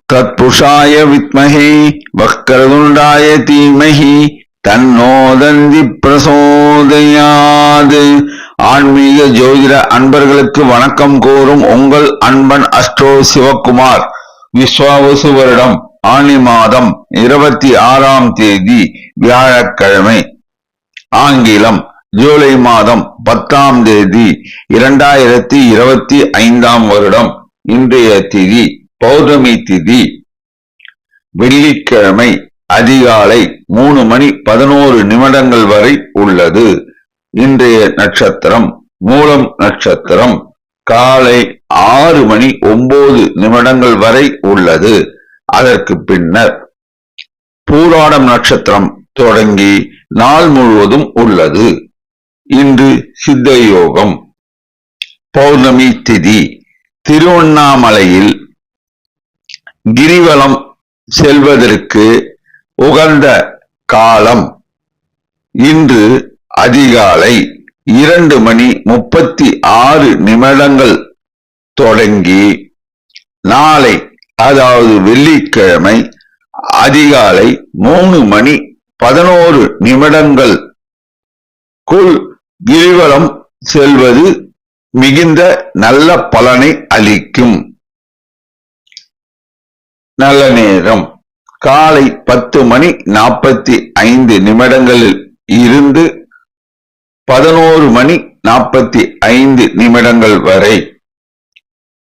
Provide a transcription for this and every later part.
தத்புஷாய வித்மஹே வக்ரதுண்டாய தீமஹி தன்னோதந்தி பிரசோதயாது. ஆன்மீக ஜோதிட அன்பர்களுக்கு வணக்கம் கூறும் உங்கள் அன்பன் அஸ்ட்ரோ சிவகுமார். விஸ்வாவசு வருடம் ஆனி மாதம் 26ஆம் தேதி வியாழக்கிழமை, ஆங்கிலம் ஜூலை மாதம் 10ஆம் தேதி 2025ஆம் வருடம். இன்றைய திதி பௌர்ணமி திதி, வெள்ளிக்கிழமை. அதிகாலை 3:11 வரை உள்ளது. இன்றைய நட்சத்திரம் மூலம் நட்சத்திரம். காலை 6:09 வரை உள்ளது. அதற்கு பின்னர் பூராடம் நட்சத்திரம் தொடங்கி நாள் முழுவதும் உள்ளது. இன்று சித்த யோகம். பௌர்ணமி திதி. திருவண்ணாமலையில் கிரிவலம் செல்வதற்கு உகந்த காலம் இன்று அதிகாலை 2:36 தொடங்கி நாளை, அதாவது வெள்ளிக்கிழமை அதிகாலை 3:11 கிரிவலம் செல்வது மிகுந்த நல்ல பலனை அளிக்கும். நல்ல நேரம் காலை 10:45 இருந்து 11:45 வரை.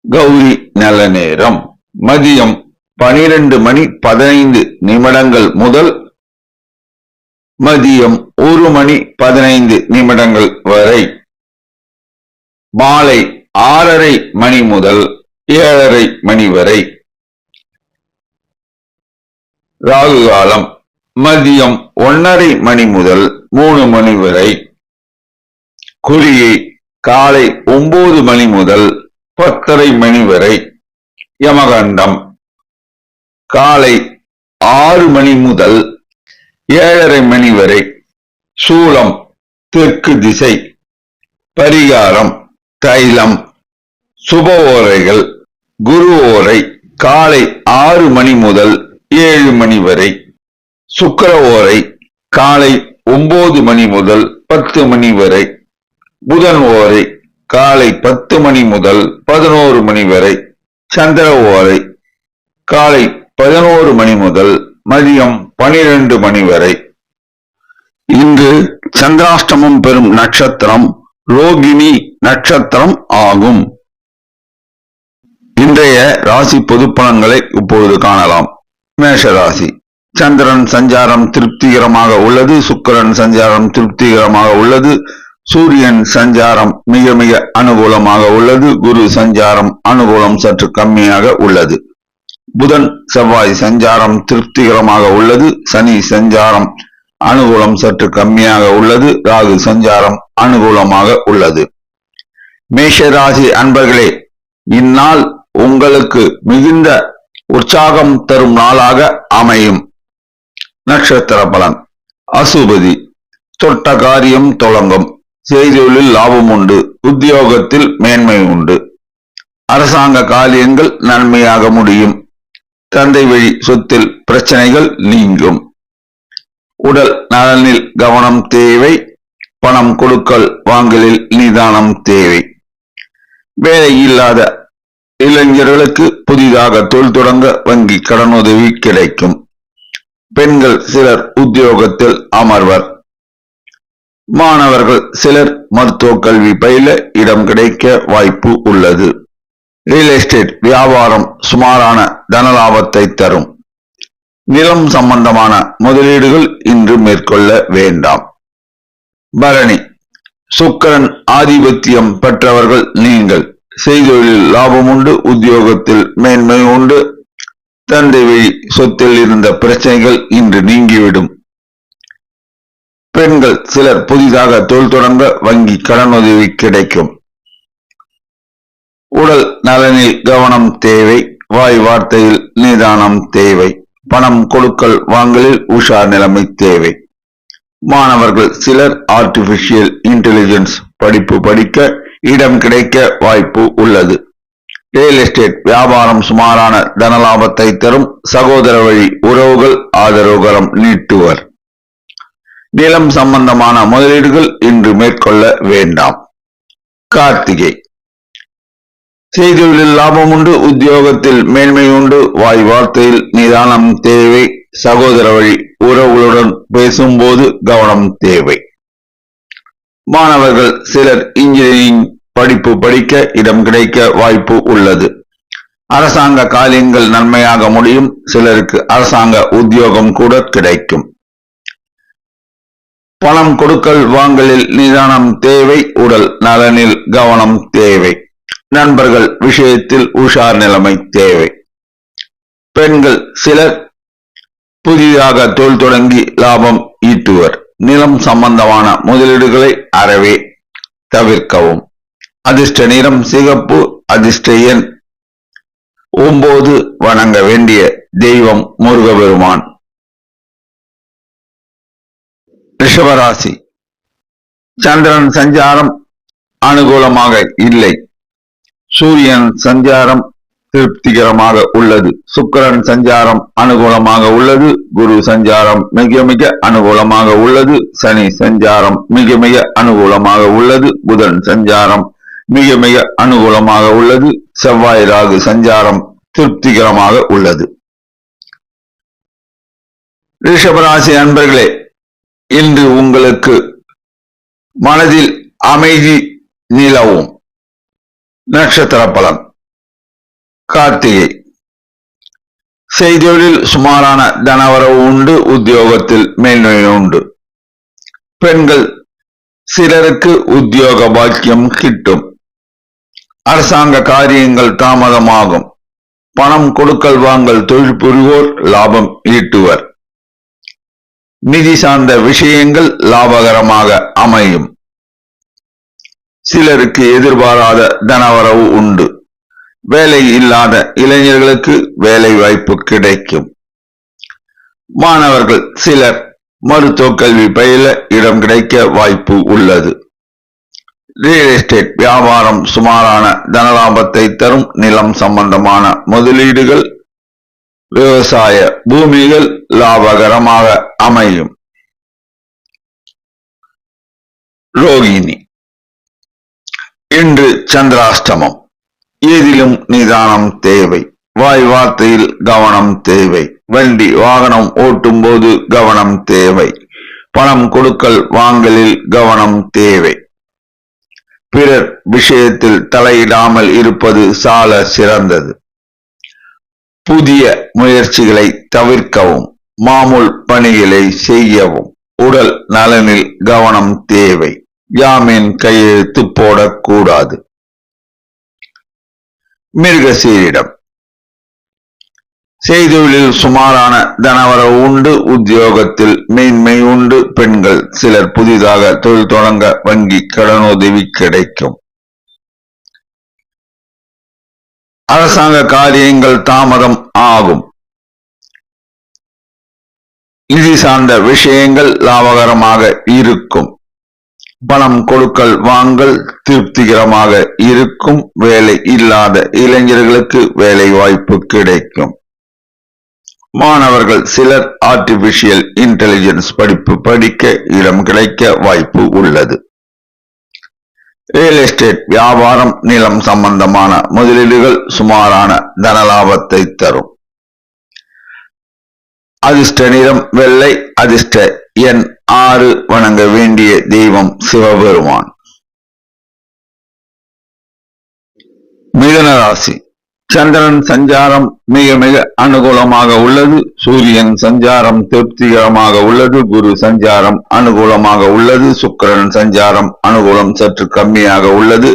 கௌரி நல்ல நேரம் மதியம் 12:15 முதல் மதியம் 1:15 வரை. மாலை 6:30 முதல் 7:30 வரை. ராகு காலம் மதியம் 1:30 முதல் 3 வரை. குளிகை காலை 9 முதல் 10:30 வரை. யமகண்டம் காலை 6 முதல் 7:30 வரை. சூலம் தெற்கு திசை. பரிகாரம் தைலம். சுப ஓரைகள். குரு ஓரை காலை 6 முதல் 7 வரை. சுக்கிர ஓரை காலை 9 முதல் 10 வரை. புதன் ஓரை காலை 10 முதல் 11 வரை. சந்திர ஓரை காலை 11 முதல் மதியம் 12 வரை. இன்று சந்திராஷ்டமம் பெறும் நட்சத்திரம் ரோகிணி நட்சத்திரம் ஆகும். இன்றைய ராசி பொது பலன்களை இப்பொழுது காணலாம். மேஷ ராசி. சந்திரன் சஞ்சாரம் திருப்திகரமாக உள்ளது. சுக்கிரன் சஞ்சாரம் திருப்திகரமாக உள்ளது. சூரியன் சஞ்சாரம் மிக மிக அனுகூலமாக உள்ளது. குரு சஞ்சாரம் அனுகூலம் சற்று கம்மியாக உள்ளது. புதன் செவ்வாய் சஞ்சாரம் திருப்திகரமாக உள்ளது. சனி சஞ்சாரம் அனுகூலம் சற்று கம்மியாக உள்ளது. ராகு சஞ்சாரம் அனுகூலமாக உள்ளது. மேஷ ராசி அன்பர்களே, இந்நாள் உங்களுக்கு மிகுந்த உற்சாகம் தரும் நாளாக அமையும். நட்சத்திர பலன். அசுபதி. தொட்ட காரியம் தொடங்கும். செய்தொழில் லாபம் உண்டு. உத்தியோகத்தில் மேன்மை உண்டு. அரசாங்க காரியங்கள் நன்மையாக முடியும். தந்தை வழி சொத்தில் பிரச்சனைகள் நீங்கும். உடல் நலனில் கவனம் தேவை. பணம் கொடுக்கல் வாங்கலில் நிதானம் தேவை. வேலை இல்லாத இளைஞர்களுக்கு புதிதாக தொழில் தொடங்க வங்கி கடனுதவி கிடைக்கும். பெண்கள் சிலர் உத்தியோகத்தில் அமர்வர். மாணவர்கள் சிலர் மருத்துவ கல்வி பயில இடம் கிடைக்க வாய்ப்பு உள்ளது. ரியல் எஸ்டேட் வியாபாரம் சுமாரான தனலாபத்தை தரும். நிலம் சம்பந்தமான முதலீடுகள் இன்று மேற்கொள்ள வேண்டாம். பரணி. சுக்கிரன் ஆதிபத்தியம் பெற்றவர்கள் நீங்கள். செய்தொழில் லாபம் உண்டு. உத்தியோகத்தில் மேன்மை உண்டு. தந்தை வழி சொத்தில் இருந்த பிரச்சனைகள் இன்று நீங்கிவிடும். பெண்கள் சிலர் புதிதாக தொழில் தொடங்க வங்கி கடனுதவி கிடைக்கும். உடல் நலனில் கவனம் தேவை. வாய் வார்த்தையில் நிதானம் தேவை. பணம் கொடுக்கல் வாங்கலில் உஷார் நிலைமை தேவை. மாணவர்கள் சிலர் ஆர்டிபிஷியல் இன்டெலிஜென்ஸ் படிப்பு படிக்க இடம் கிடைக்க வாய்ப்பு உள்ளது. ரியல் எஸ்டேட் வியாபாரம் சுமாரான தனலாபத்தை தரும். சகோதர வழி உறவுகள் ஆதரவுகரம் நீட்டுவர். நிலம் சம்பந்தமான முதலீடுகள் இன்று மேற்கொள்ள வேண்டாம். கார்த்திகை செய்தொழிலில் லாபம் உண்டு, உத்தியோகத்தில் மேன்மை உண்டு, வாய் வார்த்தையில் நிதானம் தேவை. சகோதர வழி உறவுகளுடன் பேசும்போது கவனம் தேவை. மாணவர்கள் சிலர் இன்ஜினியரிங் படிப்பு படிக்க இடம் கிடைக்க வாய்ப்பு உள்ளது. அரசாங்க காரியங்கள் நன்மையாக முடியும். சிலருக்கு அரசாங்க உத்தியோகம் கூட கிடைக்கும். பணம் கொடுக்கல் வாங்கலில் நிதானம் தேவை. உடல் நலனில் கவனம் தேவை. நண்பர்கள் விஷயத்தில் உஷார் நிலைமை தேவை. பெண்கள் சிலர் புதிதாக தொழில் தொடங்கி லாபம் ஈட்டுவர். நிலம் சம்பந்தமான முதலீடுகளை அறவே தவிர்க்கவும். அதிர்ஷ்ட நிறம் சிகப்பு. அதிர்ஷ்ட எண் 9. வணங்க வேண்டிய தெய்வம் முருகபெருமான். ரிஷபராசி சந்திரன் சஞ்சாரம் அனுகூலமாக இல்லை. சூரியன் சஞ்சாரம் திருப்திகரமாக உள்ளது. சுக்கிரன் சஞ்சாரம் அனுகூலமாக உள்ளது. குரு சஞ்சாரம் மிக மிக அனுகூலமாக உள்ளது. சனி சஞ்சாரம் மிக மிக அனுகூலமாக உள்ளது. புதன் சஞ்சாரம் மிக மிக அனுகூலமாக உள்ளது. செவ்வாய் ராகு சஞ்சாரம் திருப்திகரமாக உள்ளது. ரிஷபராசி அன்பர்களே, இன்று உங்களுக்கு மனதில் அமைதி நிலவும். நட்சத்திர பலன் கார்த்திகை செய்தொழில் சுமாரான தனவரவு உண்டு. உத்தியோகத்தில் மேன்மை உண்டு. பெண்கள் சிலருக்கு உத்தியோக பாக்கியம் கிட்டும். அரசாங்க காரியங்கள் தாமதமாகும். பணம் கொடுக்கல் வாங்கல் தொழில் புரிவோர் லாபம் ஈட்டுவர். நிதி சார்ந்த விஷயங்கள் லாபகரமாக அமையும். சிலருக்கு எதிர்பாராத தனவரவு உண்டு. வேலை இல்லாத இளைஞர்களுக்கு வேலை வாய்ப்பு கிடைக்கும். மாணவர்கள் சிலர் மருத்துவ கல்வி பயில இடம் கிடைக்க வாய்ப்பு உள்ளது. ரியல் எஸ்டேட் வியாபாரம் சுமாரான தனலாபத்தை தரும். நிலம் சம்பந்தமான முதலீடுகள் விவசாய பூமிகள் லாபகரமாக அமையும். ரோகிணி இன்று சந்திராஷ்டமம். ஏதிலும் நிதானம் தேவை. வாய் வார்த்தையில் கவனம் தேவை. வண்டி வாகனம் ஓட்டும் போது கவனம் தேவை. பணம் கொடுக்கல் வாங்கலில் கவனம் தேவை. பிறர் விஷயத்தில் தலையிடாமல் இருப்பது சால சிறந்தது. புதிய முயற்சிகளை தவிர்க்கவும். மாமூல் பணிகளை செய்யவும். உடல் நலனில் கவனம் தேவை. ஜாமீன் கையெழுத்து போடக்கூடாது. மிருகசீரிடம் செய்தொழிலில் சுமாரான தனவரவு உண்டு. உத்தியோகத்தில் மேன்மை உண்டு. பெண்கள் சிலர் புதிதாக தொழில் தொடங்க வங்கி கடனுதவி கிடைக்கும். அரசாங்க காரியங்கள் தாமதம் ஆகும். நிதி சார்ந்த விஷயங்கள் லாபகரமாக இருக்கும். பணம் கொடுக்கல் வாங்கல் திருப்திகரமாக இருக்கும். வேலை இல்லாத இளைஞர்களுக்கு வேலை வாய்ப்பு கிடைக்கும். மாணவர்கள் சிலர் ஆர்டிபிஷியல் இன்டெலிஜென்ஸ் படிப்பு படிக்க இடம் கிடைக்க வாய்ப்பு உள்ளது. ரியல் எஸ்டேட் வியாபாரம் நிலம் சம்பந்தமான முதலீடுகள் சுமாரான தனலாபத்தை தரும். அதிர்ஷ்ட நிறம் வெள்ளை. அதிர்ஷ்ட எண் 6. வணங்க வேண்டிய தெய்வம் சிவபெருமான். மிதுன ராசி சந்திரன் சஞ்சாரம் மிக மிக அனுகூலமாக உள்ளது. சூரியன் சஞ்சாரம் திருப்திகரமாக உள்ளது. குரு சஞ்சாரம் அனுகூலமாக உள்ளது. சுக்கிரன் சஞ்சாரம் அனுகூலம் சற்று கம்மியாக உள்ளது.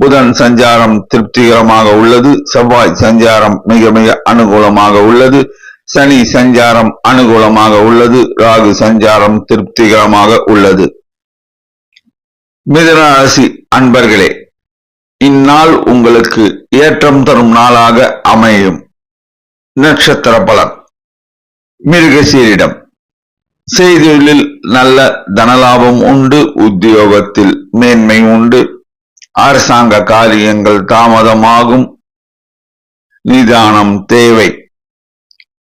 புதன் சஞ்சாரம் திருப்திகரமாக உள்ளது. செவ்வாய் சஞ்சாரம் மிக மிக அனுகூலமாக உள்ளது. சனி சஞ்சாரம் அனுகூலமாக உள்ளது. ராகு சஞ்சாரம் திருப்திகரமாக உள்ளது. மிதுன ராசி அன்பர்களே, இந்நாள் உங்களுக்கு ஏற்றம் தரும் நாளாக அமையும். நட்சத்திர பலன் மிருகசீரிடம் செய்தொழிலில் நல்ல தனலாபம் உண்டு. உத்தியோகத்தில் மேன்மை உண்டு. அரசாங்க காரியங்கள் தாமதமாகும். நிதானம் தேவை.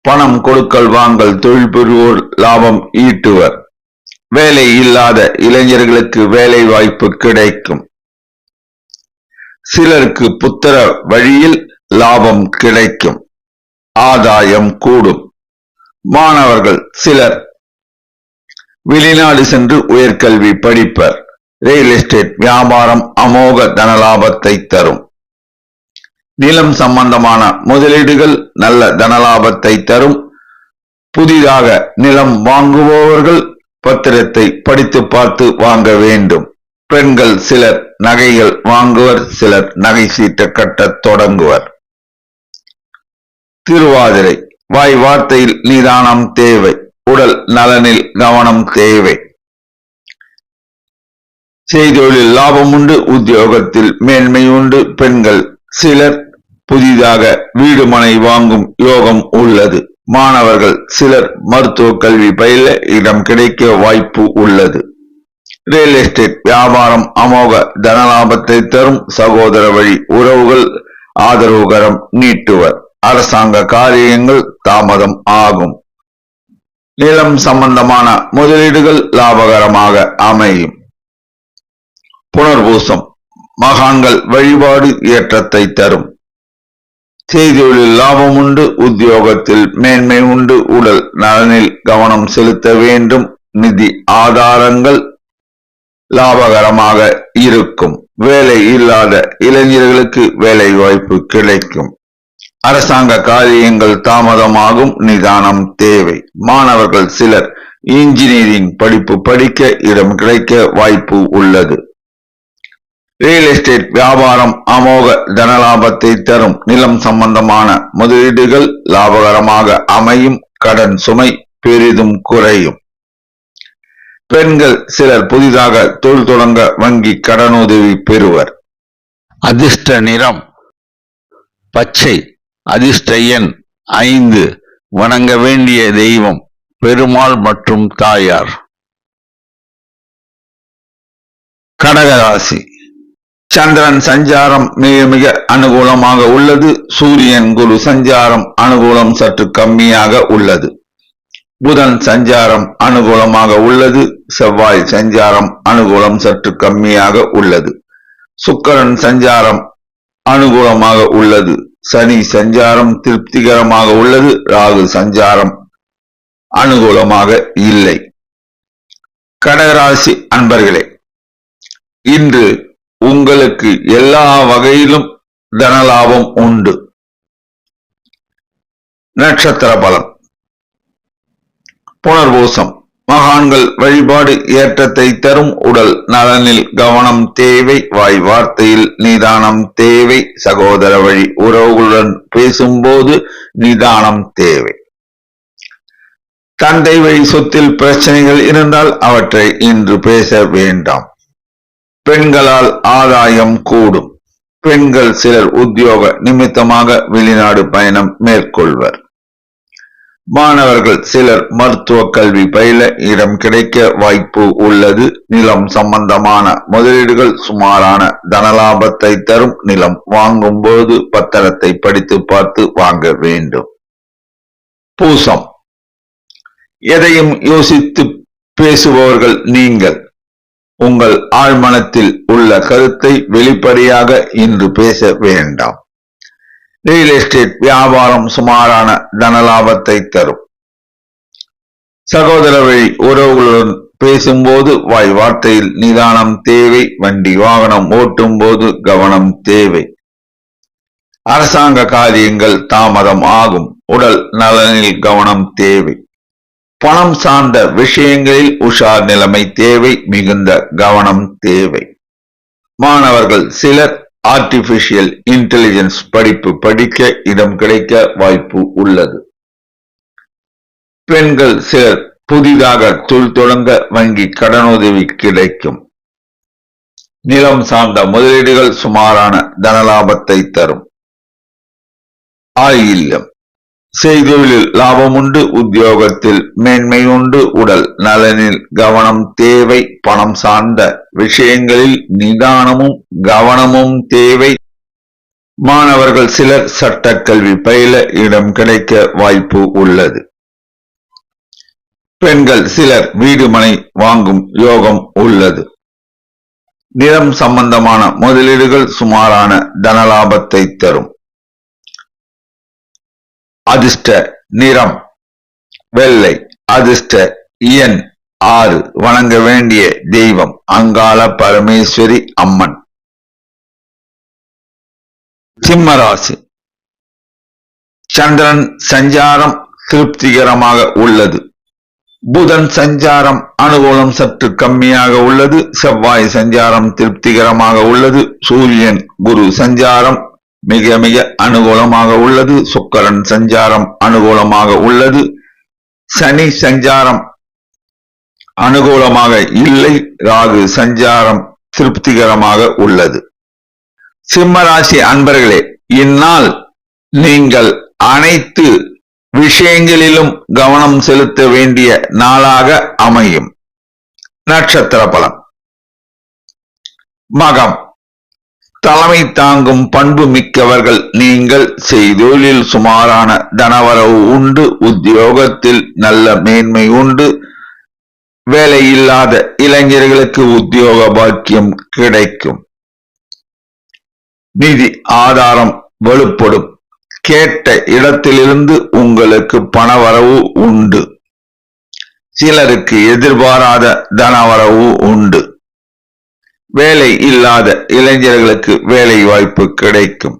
பணம் கொடுக்கல் வாங்கல், தொழில் புரிவோர் லாபம் ஈட்டுவர். வேலை இல்லாத இளைஞர்களுக்கு வேலை வாய்ப்பு கிடைக்கும். சிலருக்கு புத்திர வழியில் லாபம் கிடைக்கும். ஆதாயம் கூடும். மாணவர்கள் சிலர் வெளிநாடு சென்று உயர்கல்வி படிப்பர். ரியல் எஸ்டேட் வியாபாரம் அமோக தனலாபத்தை தரும். நிலம் சம்பந்தமான முதலீடுகள் நல்ல தனலாபத்தை தரும். புதிதாக நிலம் வாங்குபவர்கள் பத்திரத்தை படித்து பார்த்து வாங்க வேண்டும். பெண்கள் சிலர் நகைகள் வாங்குவர். சிலர் நகை சீட்டு கட்டத் தொடங்குவர். திருவாதிரை வாய் வார்த்தையில் நிதானம் தேவை. உடல் நலனில் கவனம் தேவை. செய்தொழில் லாபம் உண்டு. உத்தியோகத்தில் மேன்மை உண்டு. பெண்கள் சிலர் புதிதாக வீடு மனை வாங்கும் யோகம் உள்ளது. மாணவர்கள் சிலர் மருத்துவ கல்வி பயில இடம் கிடைக்க வாய்ப்பு உள்ளது. ரியல் எஸ்டேட் வியாபாரம் அமோக தனலாபத்தை தரும். சகோதர வழி உறவுகள் ஆதரவுகரம் நீட்டுவர். அரசாங்க காரியங்கள் தாமதம் ஆகும். நிலம் சம்பந்தமான முதலீடுகள் லாபகரமாக அமையும். புனர்பூசம் மகான்கள் வழிபாடு ஏற்றத்தை தரும். செய்தொழில் லாபம் உண்டு. உத்தியோகத்தில் மேன்மை உண்டு. உடல் நலனில் கவனம் செலுத்த வேண்டும். நிதி ஆதாரங்கள் லாபகரமாக இருக்கும். வேலை இல்லாத இளைஞர்களுக்கு வேலை வாய்ப்பு கிடைக்கும். அரசாங்க காரியங்கள் தாமதமாகும். நிதானம் தேவை. மாணவர்கள் சிலர் இன்ஜினியரிங் படிப்பு படிக்க இடம் கிடைக்க வாய்ப்பு உள்ளது. ரியல் எஸ்டேட் வியாபாரம் அமோக தனலாபத்தை தரும். நிலம் சம்பந்தமான முதலீடுகள் லாபகரமாக அமையும். கடன் சுமை பெரிதும் குறையும். பெண்கள் சிலர் புதிதாக தொழில் தொடங்க வங்கி கடனுதவி பெறுவர். அதிர்ஷ்ட நிறம் பச்சை. அதிர்ஷ்ட எண் 5. வணங்க வேண்டிய தெய்வம் பெருமாள் மற்றும் தாயார். கடகராசி சந்திரன் சஞ்சாரம் மிக மிக அனுகூலமாக உள்ளது. சூரியன் குரு சஞ்சாரம் அனுகூலம் சற்று கம்மியாக உள்ளது. புதன் சஞ்சாரம் அனுகூலமாக உள்ளது. செவ்வாய் சஞ்சாரம் அனுகூலம் சற்று கம்மியாக உள்ளது. சுக்கிரன் சஞ்சாரம் அனுகூலமாக உள்ளது. சனி சஞ்சாரம் திருப்திகரமாக உள்ளது. ராகு சஞ்சாரம் அனுகூலமாக இல்லை. கடகராசி அன்பர்களே, இன்று உங்களுக்கு எல்லா வகையிலும் தனலாபம் உண்டு. நட்சத்திர பலன். புனர்பூசம் மகான்கள் வழிபாடு ஏற்றத்தை தரும். உடல் நலனில் கவனம் தேவை. வாய் வார்த்தையில் நிதானம் தேவை. சகோதர வழி உறவுகளுடன் பேசும்போது நிதானம் தேவை. தந்தை வழி சொத்தில் பிரச்சனைகள் இருந்தால் அவற்றை இன்று பேச வேண்டாம். பெண்களால் ஆதாயம் கூடும். பெண்கள் சிலர் உத்தியோக நிமித்தமாக வெளிநாடு பயணம் மேற்கொள்வர். மாணவர்கள் சிலர் மருத்துவ கல்வி பயில இடம் கிடைக்க வாய்ப்பு உள்ளது. நிலம் சம்பந்தமான முதலீடுகள் சுமாரான தனலாபத்தை தரும். நிலம் வாங்கும் போது பத்திரத்தை படித்து பார்த்து வாங்க வேண்டும். பூசம் எதையும் யோசித்து பேசுபவர்கள் நீங்கள். உங்கள் ஆழ்மனத்தில் உள்ள கருத்தை வெளிப்படையாக இன்று பேச வேண்டாம். ரியல் எஸ்டேட் வியாபாரம் சுமாரான தனலாபத்தை தரும். சகோதர வழி உறவுகளுடன் பேசும்போது வாய் வார்த்தையில் நிதானம் தேவை. வண்டி வாகனம் ஓட்டும் போது கவனம் தேவை. அரசாங்க காரியங்கள் தாமதம் ஆகும். உடல் நலனில் கவனம் தேவை. பணம் சார்ந்த விஷயங்களில் உஷார் நிலைமை தேவை. மிகுந்த கவனம் தேவை. மாணவர்கள் சிலர் ஆர்டிபிஷியல் இன்டெலிஜென்ஸ் படிப்பு படிக்க இடம் கிடைக்க வாய்ப்பு உள்ளது. பெண்கள் சிலர் புதிதாக தொழில் தொடங்க வங்கி கடனுதவி கிடைக்கும். நிலம் சார்ந்த முதலீடுகள் சுமாரான தனலாபத்தை தரும். ஆயில்யம் செய்தொழிலில் லாபம் உண்டு. உத்தியோகத்தில் மேன்மை உண்டு. உடல் நலனில் கவனம் தேவை. பணம் சார்ந்த விஷயங்களில் நிதானமும் கவனமும் தேவை. மாணவர்கள் சிலர் சட்டக்கல்வி பயில இடம் கிடைக்க வாய்ப்பு உள்ளது. பெண்கள் சிலர் வீடு மனை வாங்கும் யோகம் உள்ளது. நிலம் சம்பந்தமான முதலீடுகள் சுமாரான தனலாபத்தை தரும். அதிர்ஷ்ட நிறம் வெள்ளை. அதிர்ஷ்ட எண் 6. வணங்க வேண்டிய தெய்வம் அங்காள பரமேஸ்வரி அம்மன். சிம்ம ராசி. சந்திரன் சஞ்சாரம் திருப்திகரமாக உள்ளது. புதன் சஞ்சாரம் அனுகூலம் சற்று கம்மியாக உள்ளது. செவ்வாய் சஞ்சாரம் திருப்திகரமாக உள்ளது. சூரியன் குரு சஞ்சாரம் மிக மிக அனுகூலமாக உள்ளது. சுக்கிரன் சஞ்சாரம் அனுகூலமாக உள்ளது. சனி சஞ்சாரம் அனுகூலமாக இல்லை. ராகு சஞ்சாரம் திருப்திகரமாக உள்ளது. சிம்மராசி அன்பர்களே, இந்நாள் நீங்கள் அனைத்து விஷயங்களிலும் கவனம் செலுத்த வேண்டிய நாளாக அமையும். நட்சத்திர பலன். மகம். தலைமை தாங்கும் பண்பு மிக்கவர்கள் நீங்கள். செய்தொழில் சுமாரான தனவரவு உண்டு. உத்தியோகத்தில் நல்ல மேன்மை உண்டு. வேலை இல்லாத இளைஞர்களுக்கு உத்தியோக பாக்கியம் கிடைக்கும். நிதி ஆதாரம் வலுப்படும். கேட்ட இடத்திலிருந்து உங்களுக்கு பணவரவு உண்டு. சிலருக்கு எதிர்பாராத தனவரவு உண்டு. வேலை இல்லாத இளைஞர்களுக்கு வேலை வாய்ப்பு கிடைக்கும்.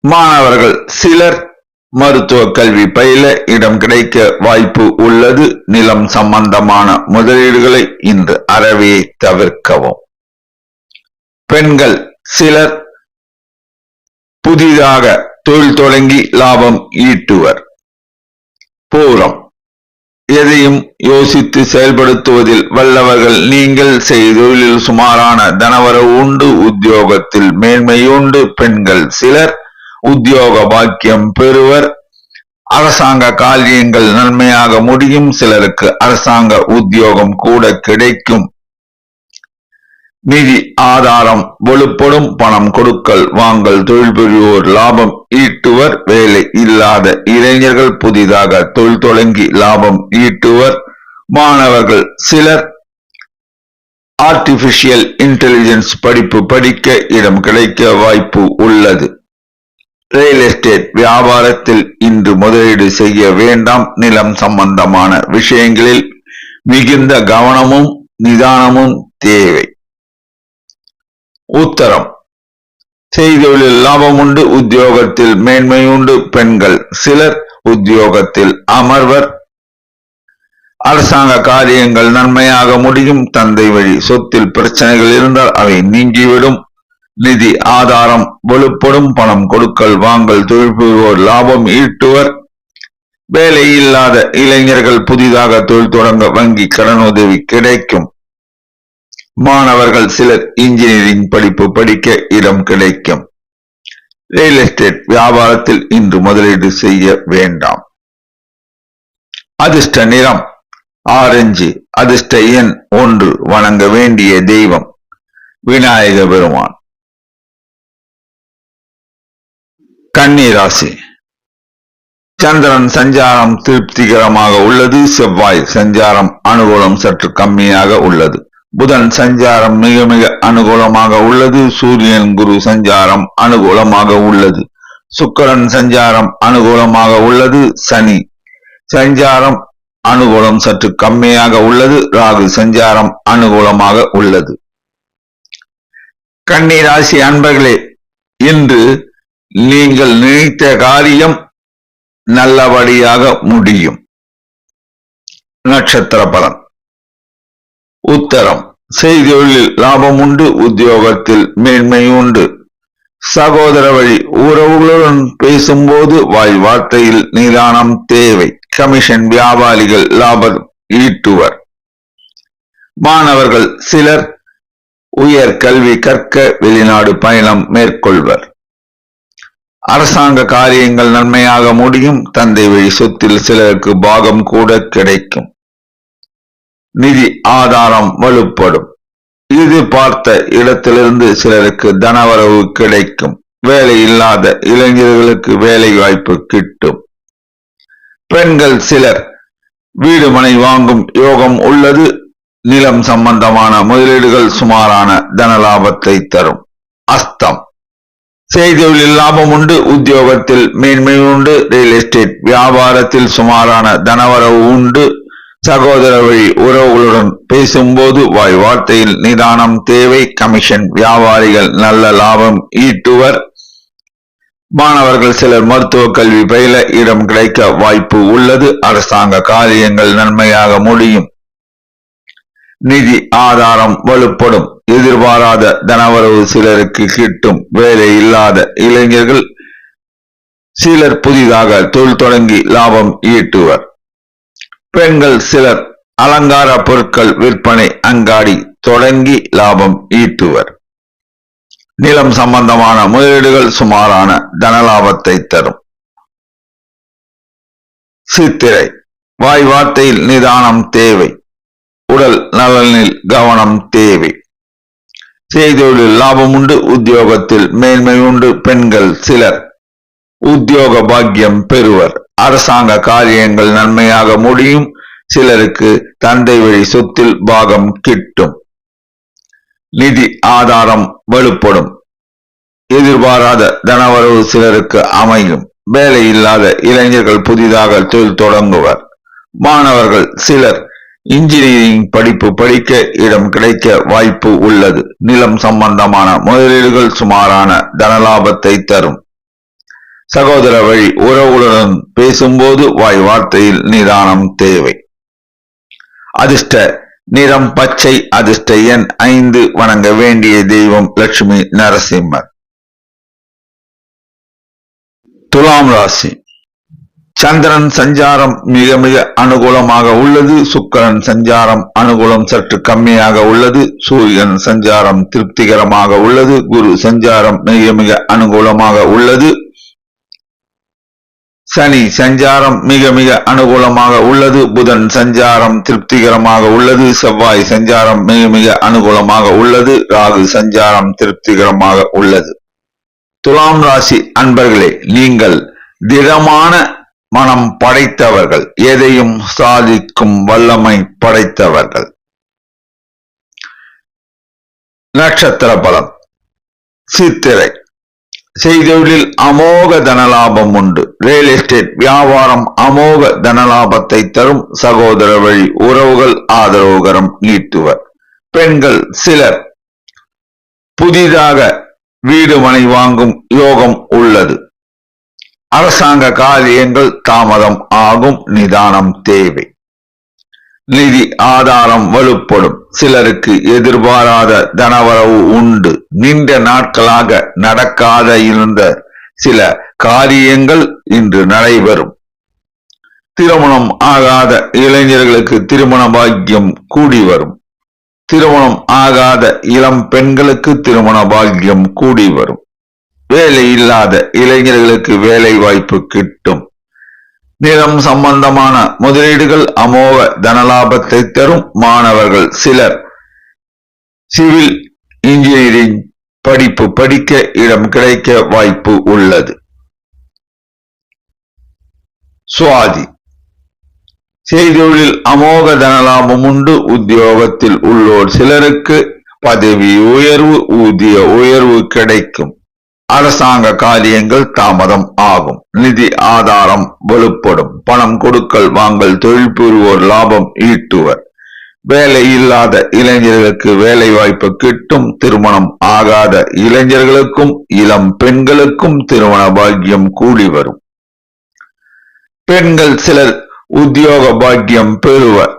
மாணவர்கள் சிலர் மருத்துவ கல்வி பயில இடம் கிடைக்க வாய்ப்பு உள்ளது. நிலம் சம்பந்தமான முதலீடுகளை இன்று அறவே தவிர்க்கவும். பெண்கள் சிலர் புதிதாக தொழில் தொடங்கி லாபம் ஈட்டுவர். பூரம். எதையும் யோசித்து செயல்படுத்துவதில் வல்லவர்கள் நீங்கள். செய்தொழிலில் சுமாரான தனவரவு உண்டு. உத்தியோகத்தில் மேன்மை உண்டு. பெண்கள் சிலர் உத்தியோக பாக்கியம் பெறுவர். அரசாங்க காரியங்கள் நன்மையாக முடியும். சிலருக்கு அரசாங்க உத்தியோகம் கூட கிடைக்கும். நிதி ஆதாரம் வலுப்படும். பணம் கொடுக்கல் வாங்கல் தொழில் புரிவோர் லாபம் ஈட்டுவர். வேலை இல்லாத இளைஞர்கள் புதிதாக தொழில் தொடங்கி லாபம் ஈட்டுவர். மாணவர்கள் சிலர் ஆர்டிபிஷியல் இன்டெலிஜென்ஸ் படிப்பு படிக்க இடம் கிடைக்க வாய்ப்பு உள்ளது. ரியல் எஸ்டேட் வியாபாரத்தில் இன்று முதலீடு செய்ய வேண்டாம். நிலம் சம்பந்தமான விஷயங்களில் மிகுந்த கவனமும் நிதானமும் தேவை. உத்தரம். செய்தொழில் லாபம் உண்டு. உத்தியோகத்தில் மேன்மை உண்டு. பெண்கள் சிலர் உத்தியோகத்தில் அமர்வர். அரசாங்க காரியங்கள் நன்மையாக முடியும். தந்தை வழி சொத்தில் பிரச்சனைகள் இருந்தால் அவை நீங்கிவிடும். நிதி ஆதாரம் வலுப்படும். பணம் கொடுக்கல் வாங்கல் தொழில் புரிவோர் லாபம் ஈட்டுவர். வேலை இல்லாத இளைஞர்கள் புதிதாக தொழில் தொடங்க வங்கி கடனுதவி கிடைக்கும். மாணவர்கள் சிலர் இன்ஜினியரிங் படிப்பு படிக்க இடம் கிடைக்கும். ரியல் எஸ்டேட் வியாபாரத்தில் இன்று முதலீடு செய்ய வேண்டாம். அதிர்ஷ்ட நிறம் ஆரஞ்சு. அதிர்ஷ்ட எண் 1. வணங்க வேண்டிய தெய்வம் விநாயக பெருமான். கன்னி ராசி. சந்திரன் சஞ்சாரம் திருப்திகரமாக உள்ளது. செவ்வாய் சஞ்சாரம் அனுகூலம் சற்று கம்மியாக உள்ளது. புதன் சஞ்சாரம் மிக மிக அனுகூலமாக உள்ளது. சூரியன் குரு சஞ்சாரம் அனுகூலமாக உள்ளது. சுக்கிரன் சஞ்சாரம் அனுகூலமாக உள்ளது. சனி சஞ்சாரம் அனுகூலம் சற்று கம்மியாக உள்ளது. ராகு சஞ்சாரம் அனுகூலமாக உள்ளது. கன்னி ராசி அன்பர்களே, இன்று நீங்கள் நினைத்த காரியம் நல்லபடியாக முடியும். நட்சத்திர பலன். உத்தரம். செய்தொழிலில் லாபம் உண்டு. உத்தியோகத்தில் மேன்மை உண்டு. சகோதர வழி உறவுகளுடன் பேசும்போது வாய் வார்த்தையில் நிதானம் தேவை. கமிஷன் வியாபாரிகள் லாபம் ஈட்டுவர். மாணவர்கள் சிலர் உயர் கல்வி கற்க வெளிநாடு பயணம் மேற்கொள்வர். அரசாங்க காரியங்கள் நன்மையாக முடியும். தந்தை வழி சொத்தில் சிலருக்கு பாகம் கூட கிடைக்கும். நிதி ஆதாரம் வலுப்படும். இது பார்த்த இடத்திலிருந்து சிலருக்கு தனவரவு கிடைக்கும். வேலை இல்லாத இளைஞர்களுக்கு வேலை வாய்ப்பு கிட்டும். பெண்கள் சிலர் வீடு மனை வாங்கும் யோகம் உள்ளது. நிலம் சம்பந்தமான முதலீடுகள் சுமாரான தன லாபத்தை தரும். அஸ்தம் செய்தொழில் லாபம் உண்டு. உத்தியோகத்தில் மேன்மை உண்டு. ரியல் எஸ்டேட் வியாபாரத்தில் சுமாரான தனவரவு உண்டு. சகோதர வழி உறவுகளுடன் பேசும்போது வாய் வார்த்தையில் நிதானம் தேவை. கமிஷன் வியாபாரிகள் நல்ல லாபம் ஈட்டுவர். மாணவர்கள் சிலர் மருத்துவ கல்வி பயில இடம் கிடைக்க வாய்ப்பு உள்ளது. அரசாங்க காரியங்கள் நன்மையாக முடியும். நிதி ஆதாரம் வலுப்படும். எதிர்பாராத தனவரவு சிலருக்கு கிட்டும். வேலை இல்லாத இளைஞர்கள் சிலர் புதிதாக தொழில் தொடங்கி லாபம் ஈட்டுவர். பெண்கள் சிலர் அலங்கார பொருட்கள் விற்பனை அங்காடி தொடங்கி லாபம் ஈட்டுவர். நிலம் சம்பந்தமான முதலீடுகள் சுமாரான தன லாபத்தை தரும். சித்திரை வாய் வார்த்தையில் நிதானம் தேவை. உடல் நலனில் கவனம் தேவை. செய்தொழில் லாபம் உண்டு. உத்தியோகத்தில் மேன்மை உண்டு. பெண்கள் சிலர் உத்தியோக பாக்கியம் பெறுவர். அரசாங்க காரியங்கள் நன்மையாக முடியும். சிலருக்கு தந்தை வழி சொத்தில் பாகம் கிட்டும். நிதி ஆதாரம் வலுப்படும். எதிர்பாராத தனவரவு சிலருக்கு அமையும். வேலை இல்லாத இளைஞர்கள் புதிதாக தொழில் தொடங்குவர். மாணவர்கள் சிலர் இன்ஜினியரிங் படிப்பு படிக்க இடம் கிடைக்க வாய்ப்பு உள்ளது. நிலம் சம்பந்தமான முதலீடுகள் சுமாரான தனலாபத்தை தரும். சகோதர வழி உறவுகளுடன் பேசும்போது வாய் வார்த்தையில் நிதானம் தேவை. அதிர்ஷ்ட நிறம் பச்சை. அதிர்ஷ்ட எண் 5. வணங்க வேண்டிய தெய்வம் லட்சுமி நரசிம்மர். துலாம் ராசி. சந்திரன் சஞ்சாரம் மிக மிக அனுகூலமாக உள்ளது. சுக்கிரன் சஞ்சாரம் அனுகூலம் சற்று கம்மியாக உள்ளது. சூரியன் சஞ்சாரம் திருப்திகரமாக உள்ளது. குரு சஞ்சாரம் மிக மிக அனுகூலமாக உள்ளது. சனி சஞ்சாரம் மிக மிக அனுகூலமாக உள்ளது. புதன் சஞ்சாரம் திருப்திகரமாக உள்ளது. செவ்வாய் சஞ்சாரம் மிக மிக அனுகூலமாக உள்ளது. ராகு சஞ்சாரம் திருப்திகரமாக உள்ளது. துலாம் ராசி அன்பர்களே, நீங்கள் திடமான மனம் படைத்தவர்கள். எதையும் சாதிக்கும் வல்லமை படைத்தவர்கள். நட்சத்திர பலம். சித்திரை செய்தொழில் அமோக தனலாபம் உண்டு. ரியல் எஸ்டேட் வியாபாரம் அமோக தனலாபத்தை தரும். சகோதர வழி உறவுகள் ஆதரவுகரம் ஈட்டுவர். பெண்கள் சிலர் புதிதாக வீடு மனை வாங்கும் யோகம் உள்ளது. அரசாங்க காரியங்கள் தாமதம் ஆகும். நிதானம் தேவை. நிதி ஆதாரம் வலுப்படும். சிலருக்கு எதிர்பாராத தனவரவு உண்டு. நீண்ட நாட்களாக நடக்காத இருந்த சில காரியங்கள் இன்று நடைபெறும். திருமணம் ஆகாத இளைஞர்களுக்கு திருமண பாக்கியம் கூடி வரும். திருமணம் ஆகாத இளம் பெண்களுக்கு திருமண பாக்கியம் கூடி வரும். வேலை இல்லாத இளைஞர்களுக்கு வேலை வாய்ப்பு கிட்டும். நிலம் சம்பந்தமான முதலீடுகள் அமோக தனலாபத்தை தரும். மாணவர்கள் சிலர் சிவில் இன்ஜினியரிங் படிப்பு படிக்க இடம் கிடைக்க வாய்ப்பு உள்ளது. சுவாதி செய்தொழில் அமோக தனலாபம் உண்டு. உத்தியோகத்தில் உள்ளோர் சிலருக்கு பதவி உயர்வு, ஊதிய உயர்வு கிடைக்கும். அரசாங்க காரியங்கள் தாமதம் ஆகும். நிதி ஆதாரம் வலுப்படும். பணம் கொடுக்கல் வாங்கல் தொழில் புரிவோர் லாபம் ஈட்டுவர். வேலை இல்லாத இளைஞர்களுக்கு வேலை வாய்ப்பு கிட்டும். திருமணம் ஆகாத இளைஞர்களுக்கும் இளம் பெண்களுக்கும் திருமண பாக்கியம் கூடி வரும். பெண்கள் சிலர் உத்தியோக பாக்கியம் பெறுவர்.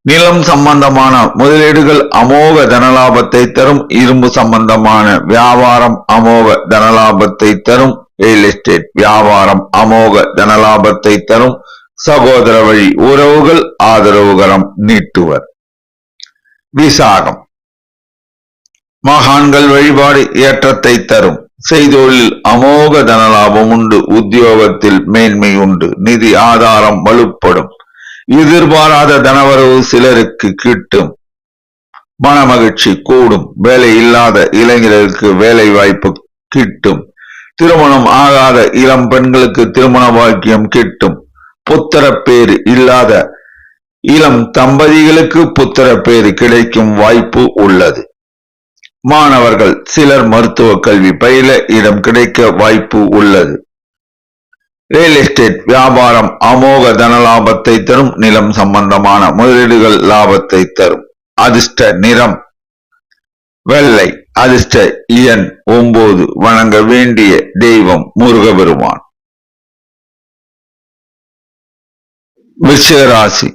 நிலம் சம்பந்தமான முதலீடுகள் அமோக தனலாபத்தை தரும். இரும்பு சம்பந்தமான வியாபாரம் அமோக தனலாபத்தை தரும். ரியல் எஸ்டேட் வியாபாரம் அமோக தனலாபத்தை தரும். சகோதர வழி உறவுகள் ஆதரவுகரம் நீட்டுவர். விசாகம் மகான்கள் வழிபாடு ஏற்றத்தை தரும். செய்தொழில் அமோக தனலாபம் உண்டு. உத்தியோகத்தில் மேன்மை உண்டு. நிதி ஆதாரம் வலுப்படும். எதிர்பாராத தனவரவு சிலருக்கு கிட்டும். மனமகிழ்ச்சி கூடும். வேலை இல்லாத இளைஞர்களுக்கு வேலை வாய்ப்பு கிட்டும். திருமணம் ஆகாத இளம் பெண்களுக்கு திருமண பாக்கியம் கிட்டும். புத்திர பேறு இல்லாத இளம் தம்பதிகளுக்கு புத்திர பேறு கிடைக்கும் வாய்ப்பு உள்ளது. மாணவர்கள் சிலர் மருத்துவ கல்வி பயில இடம் கிடைக்க வாய்ப்பு உள்ளது. ரியல் எஸ்டேட் வியாபாரம் அமோக தன லாபத்தை தரும். நிலம் சம்பந்தமான முதலீடுகள் லாபத்தை தரும். அதிர்ஷ்ட நிறம் வெள்ளை. அதிர்ஷ்ட எண் 9. வணங்க வேண்டிய தெய்வம் முருகபெருமான். விருச்சிக ராசி.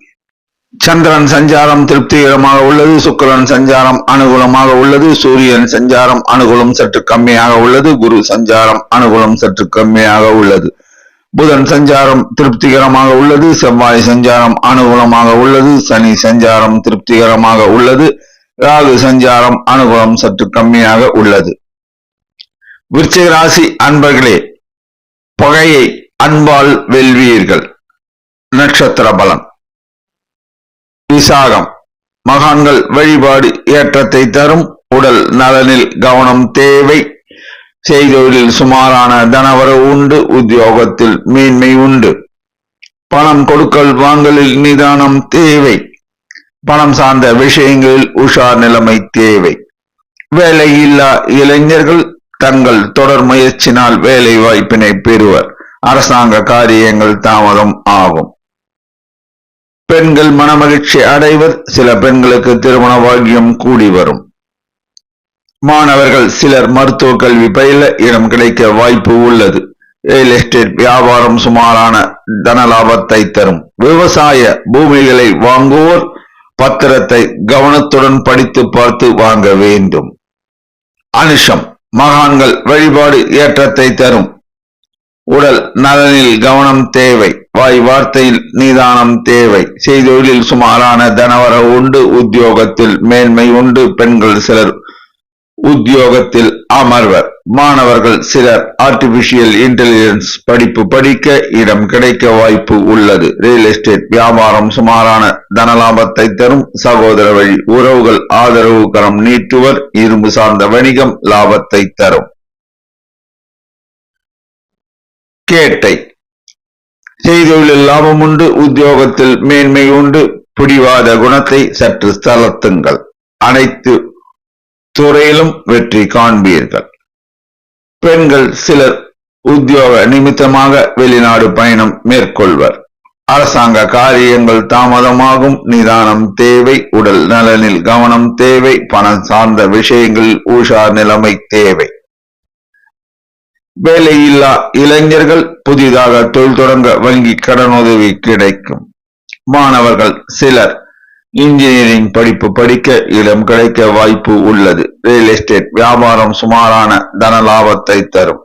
சந்திரன் சஞ்சாரம் திருப்திகரமாக உள்ளது. சுக்கிரன் சஞ்சாரம் அனுகூலமாக உள்ளது. சூரியன் சஞ்சாரம் அனுகூலம் சற்று கம்மியாக உள்ளது. குரு சஞ்சாரம் அனுகூலம் சற்று கம்மியாக உள்ளது. புதன் சஞ்சாரம் திருப்திகரமாக உள்ளது. செவ்வாய் சஞ்சாரம் அனுகூலமாக உள்ளது. சனி சஞ்சாரம் திருப்திகரமாக உள்ளது. ராகு சஞ்சாரம் அனுகூலம் சற்று கம்மியாக உள்ளது. விருச்சிக ராசி அன்பர்களே, பகையை அன்பால் வெல்வீர்கள். நட்சத்திர பலன். விசாகம். மகான்கள் வழிபாடு ஏற்றத்தை தரும். உடல் நலனில் கவனம் தேவை. செய்தொழில் சுமாரான தனவரவு உண்டு. உத்தியோகத்தில் மேன்மை உண்டு. பணம் கொடுக்கல் வாங்கலில் நிதானம் தேவை. பணம் சார்ந்த விஷயங்களில் உஷார் நிலைமை தேவை. வேலையில்லா இளைஞர்கள் தங்கள் தொடர் முயற்சினால் வேலை வாய்ப்பினை பெறுவர். அரசாங்க காரியங்கள் தாமதம் ஆகும். பெண்கள் மனமகிழ்ச்சி அடைவர். சில பெண்களுக்கு திருமண பாக்கியம் கூடி வரும். மாணவர்கள் சிலர் மருத்துவ கல்வி பயில இடம் கிடைக்க வாய்ப்பு உள்ளது. ரியல் எஸ்டேட் வியாபாரம் சுமாரான தன லாபத்தை தரும். விவசாய பூமிகளை வாங்குவோர் பத்திரத்தை கவனத்துடன் படித்து பார்த்து வாங்க வேண்டும். அனுஷம். மகான்கள் வழிபாடு ஏற்றத்தை தரும். உடல் நலனில் கவனம் தேவை. வாய் வார்த்தையில் நிதானம் தேவை. செய்தொழிலில் சுமாரான தனவரவு உண்டு. உத்தியோகத்தில் மேன்மை உண்டு. பெண்கள் சிலர் உத்தியோகத்தில் அமர்வர். மாணவர்கள் சிலர் ஆர்டிபிஷியல் இன்டெலிஜென்ஸ் படிப்பு படிக்க இடம் கிடைக்க வாய்ப்பு உள்ளது. ரியல் எஸ்டேட் வியாபாரம் சுமாரான தனலாபத்தை தரும். சகோதர வழி உறவுகள் ஆதரவு கரம் நீட்டுவர். இரும்பு சார்ந்த வணிகம் லாபத்தை தரும். கேட்டை. செய்தொழிலில் லாபம் உண்டு. உத்தியோகத்தில் மேன்மை உண்டு. பிடிவாத குணத்தை சற்று தளர்த்துங்கள். அனைத்து துறையிலும் வெற்றி காண்பீர்கள். பெண்கள் சிலர் உத்தியோக நிமித்தமாக வெளிநாடு பயணம் மேற்கொள்வர். அரசாங்க காரியங்கள் தாமதமாகும். நிதானம் தேவை. உடல் நலனில் கவனம் தேவை. பணம் சார்ந்த விஷயங்களில் உஷார் நிலைமை தேவை. வேலையில்லா இளைஞர்கள் புதிதாக தொழில் தொடங்க வங்கி கடனுதவி கிடைக்கும். மாணவர்கள் சிலர் இன்ஜினியரிங் படிப்பு படிக்க இடம் கிடைக்க வாய்ப்பு உள்ளது. ரியல் எஸ்டேட் வியாபாரம் சுமாரான தன லாபத்தை தரும்.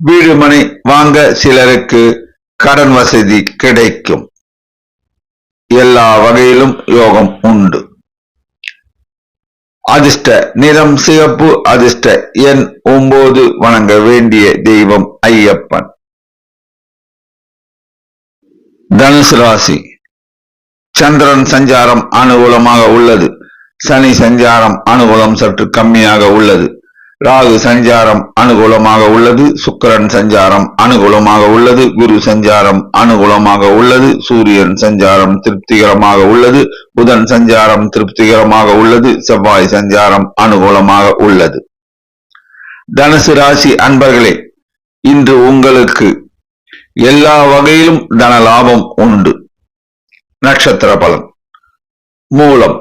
வீடு மனை வாங்க சிலருக்கு கடன் வசதி கிடைக்கும். எல்லா வகையிலும் யோகம் உண்டு. அதிர்ஷ்ட நிறம் சிவப்பு. அதிர்ஷ்ட எண் 9. வணங்க வேண்டிய தெய்வம் ஐயப்பன். தனுசு ராசி. சந்திரன் சஞ்சாரம் அனுகூலமாக உள்ளது. சனி சஞ்சாரம் அனுகூலம் சற்று கம்மியாக உள்ளது. ராகு சஞ்சாரம் அனுகூலமாக உள்ளது. சுக்கிரன் சஞ்சாரம் அனுகூலமாக உள்ளது. குரு சஞ்சாரம் அனுகூலமாக உள்ளது. சூரியன் சஞ்சாரம் திருப்திகரமாக உள்ளது. புதன் சஞ்சாரம் திருப்திகரமாக உள்ளது. செவ்வாய் சஞ்சாரம் அனுகூலமாக உள்ளது. தனுசு ராசி அன்பர்களே, இன்று உங்களுக்கு எல்லா வகையிலும் தன லாபம் உண்டு. நட்சத்திர பலன். மூலம்.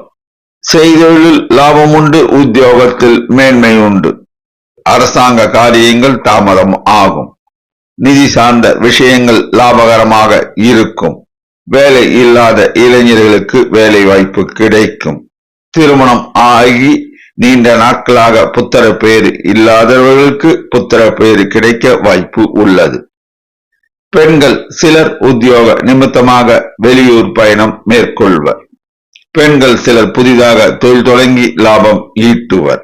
செய்தொழிலில் லாபம் உண்டு. உத்தியோகத்தில் மேன்மை உண்டு. அரசாங்க காரியங்கள் தாமதம் ஆகும். நிதி சார்ந்த விஷயங்கள் லாபகரமாக இருக்கும். வேலை இல்லாத இளைஞர்களுக்கு வேலை வாய்ப்பு கிடைக்கும். திருமணம் ஆகி நீண்ட நாட்களாக புத்திர பேறு இல்லாதவர்களுக்கு புத்திர பேறு கிடைக்க வாய்ப்பு உள்ளது. பெண்கள் சிலர் உத்தியோக நிமித்தமாக வெளியூர் பயணம் மேற்கொள்வர். பெண்கள் சிலர் புதிதாக தொழில் தொடங்கி லாபம் ஈட்டுவர்.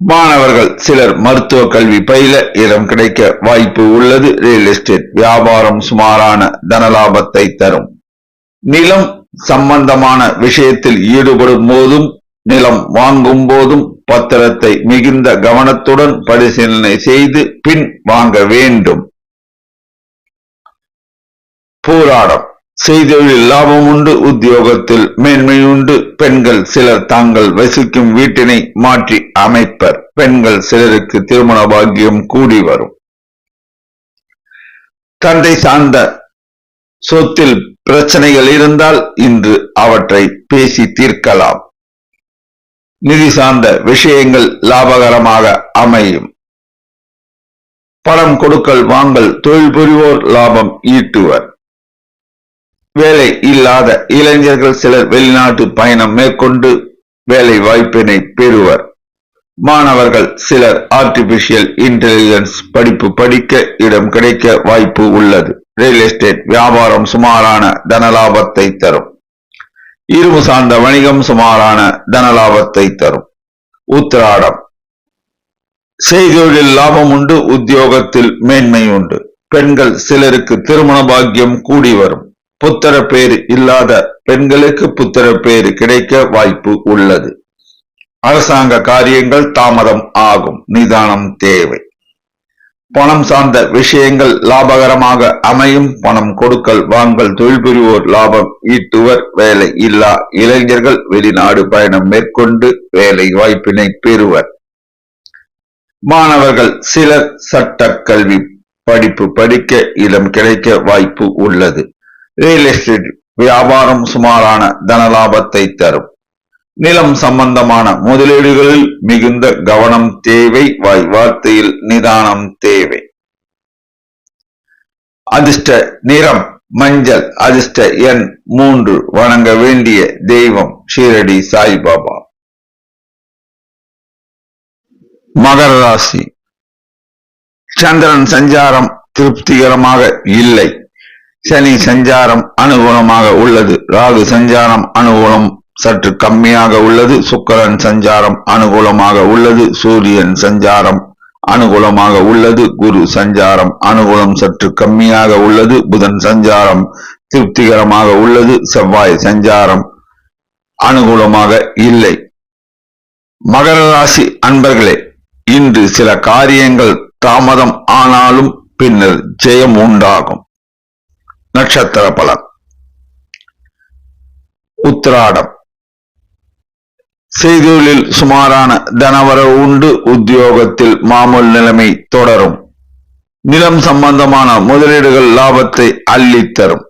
மாணவர்கள் சிலர் மருத்துவ கல்வி பயில இடம் கிடைக்க வாய்ப்பு உள்ளது. ரியல் எஸ்டேட் வியாபாரம் சுமாரான தன லாபத்தை தரும். நிலம் சம்பந்தமான விஷயத்தில் ஈடுபடும் போதும் நிலம் வாங்கும் போதும் பத்திரத்தை மிகுந்த கவனத்துடன் பரிசீலனை செய்து பின் வாங்க வேண்டும். போராடம். செய்தொழில் லாபம் உண்டு, உத்தியோகத்தில் மேன்மை உண்டு. பெண்கள் சிலர் தாங்கள் வசிக்கும் வீட்டினை மாற்றி அமைப்பர். பெண்கள் சிலருக்கு திருமண பாக்கியம் கூடி வரும். தந்தை சார்ந்த சொத்தில் பிரச்சனைகள் இருந்தால் இன்று அவற்றை பேசி தீர்க்கலாம். நிதி சார்ந்த விஷயங்கள் லாபகரமாக அமையும். பணம் கொடுக்கல் வாங்கல் தொழில் புரிவோர் லாபம் ஈட்டுவர். வேலை இல்லாத இளைஞர்கள் சிலர் வெளிநாட்டு பயணம் மேற்கொண்டு வேலை வாய்ப்பினை பெறுவர். மாணவர்கள் சிலர் ஆர்டிபிஷியல் இன்டெலிஜென்ஸ் படிப்பு படிக்க இடம் கிடைக்க வாய்ப்பு உள்ளது. ரியல் எஸ்டேட் வியாபாரம் சுமாரான தனலாபத்தை தரும். இரும்பு சார்ந்த வணிகம் சுமாரான தனலாபத்தை தரும். உத்திராடம். செய்தொழில் லாபம் உண்டு, உத்தியோகத்தில் மேன்மை உண்டு. பெண்கள் சிலருக்கு திருமண பாக்கியம் கூடி வரும். புத்திர பேறு இல்லாத பெண்களுக்கு புத்திர பேறு கிடைக்க வாய்ப்பு உள்ளது. அரசாங்க காரியங்கள் தாமதம் ஆகும், நிதானம் தேவை. பணம் சார்ந்த விஷயங்கள் லாபகரமாக அமையும். பணம் கொடுக்கல் வாங்கல் தொழில் புரிவோர் லாபம் ஈட்டுவர். வேலை இல்லா இளைஞர்கள் வெளிநாடு பயணம் மேற்கொண்டு வேலை வாய்ப்பினை பெறுவர். மாணவர்கள் சிலர் சட்ட கல்வி படிப்பு படிக்க இடம் கிடைக்க வாய்ப்பு உள்ளது. ரியல் எஸ்டேட் வியாபாரம் சுமாரான தனலாபத்தை தரும். நிலம் சம்பந்தமான முதலீடுகளில் மிகுந்த கவனம் தேவை. வார்த்தையில் நிதானம் தேவை. அதிர்ஷ்ட நிறம் மஞ்சள். அதிர்ஷ்ட எண் 3. வணங்க வேண்டிய தெய்வம் ஷீரடி சாய்பாபா. மகர ராசி. சந்திரன் சஞ்சாரம் திருப்திகரமாக இல்லை. சனி சஞ்சாரம் அனுகூலமாக உள்ளது. ராகு சஞ்சாரம் அனுகூலம் சற்று கம்மியாக உள்ளது. சுக்கிரன் சஞ்சாரம் அனுகூலமாக உள்ளது. சூரியன் சஞ்சாரம் அனுகூலமாக உள்ளது. குரு சஞ்சாரம் அனுகூலம் சற்று கம்மியாக உள்ளது. புதன் சஞ்சாரம் திருப்திகரமாக உள்ளது. செவ்வாய் சஞ்சாரம் அனுகூலமாக இல்லை. மகர ராசி அன்பர்களே, இன்று சில காரியங்கள் தாமதம் ஆனாலும் பின்னர் ஜெயம் உண்டாகும். நட்சத்திர பலன். உத்திராடம். செய்தொழில் சுமாரான தனவரவு உண்டு. உத்தியோகத்தில் மாமூல் நிலைமை தொடரும். நிலம் சம்பந்தமான முதலீடுகள் லாபத்தை அள்ளித்தரும்.